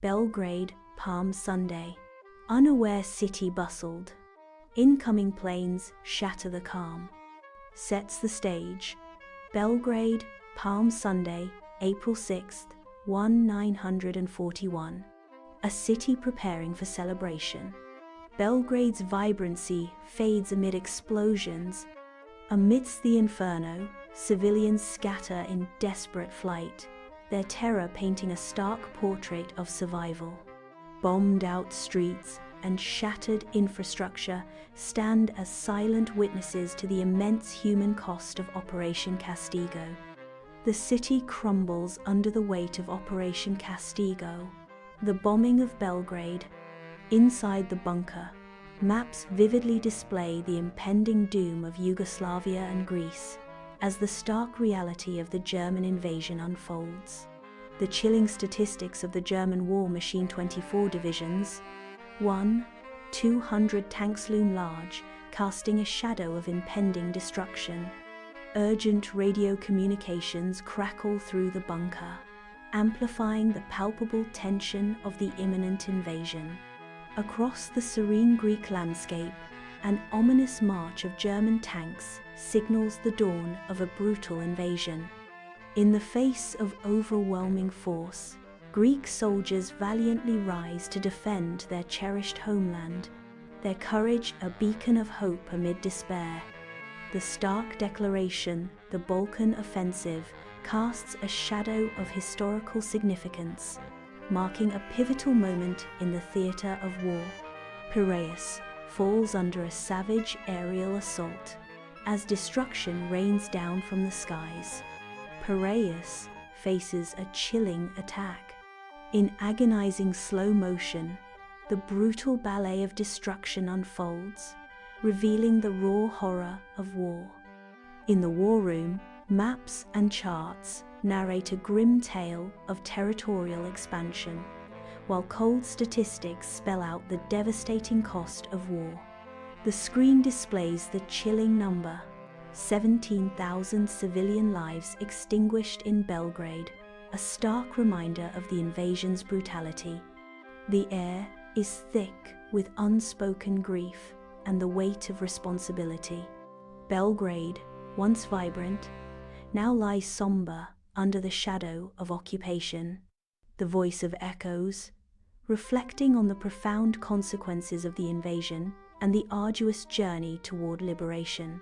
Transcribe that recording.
Belgrade, Palm Sunday. Unaware city bustled. Incoming planes shatter the calm. Sets the stage. Belgrade, Palm Sunday, April 6th, 1941. A city preparing for celebration. Belgrade's vibrancy fades amid explosions. Amidst the inferno, civilians scatter in desperate flight, their terror painting a stark portrait of survival. Bombed-out streets and shattered infrastructure stand as silent witnesses to the immense human cost of Operation Castigo. The city crumbles under the weight of Operation Castigo. The bombing of Belgrade. Inside the bunker, maps vividly display the impending doom of Yugoslavia and Greece as the stark reality of the German invasion unfolds. The chilling statistics of the German war machine: 24 divisions, 200 tanks loom large, casting a shadow of impending destruction. Urgent radio communications crackle through the bunker, amplifying the palpable tension of the imminent invasion. Across the serene Greek landscape, an ominous march of German tanks signals the dawn of a brutal invasion. In the face of overwhelming force, Greek soldiers valiantly rise to defend their cherished homeland, their courage a beacon of hope amid despair. The stark declaration, the Balkan Offensive, casts a shadow of historical significance, marking a pivotal moment in the theater of war. Piraeus falls under a savage aerial assault as destruction rains down from the skies. Piraeus faces a chilling attack. In agonizing slow motion, the brutal ballet of destruction unfolds, revealing the raw horror of war. In the war room, maps and charts narrate a grim tale of territorial expansion, while cold statistics spell out the devastating cost of war. The screen displays the chilling number: 17,000 civilian lives extinguished in Belgrade, a stark reminder of the invasion's brutality. The air is thick with unspoken grief and the weight of responsibility. Belgrade, once vibrant, now lies somber under the shadow of occupation. The voice of echoes, reflecting on the profound consequences of the invasion and the arduous journey toward liberation.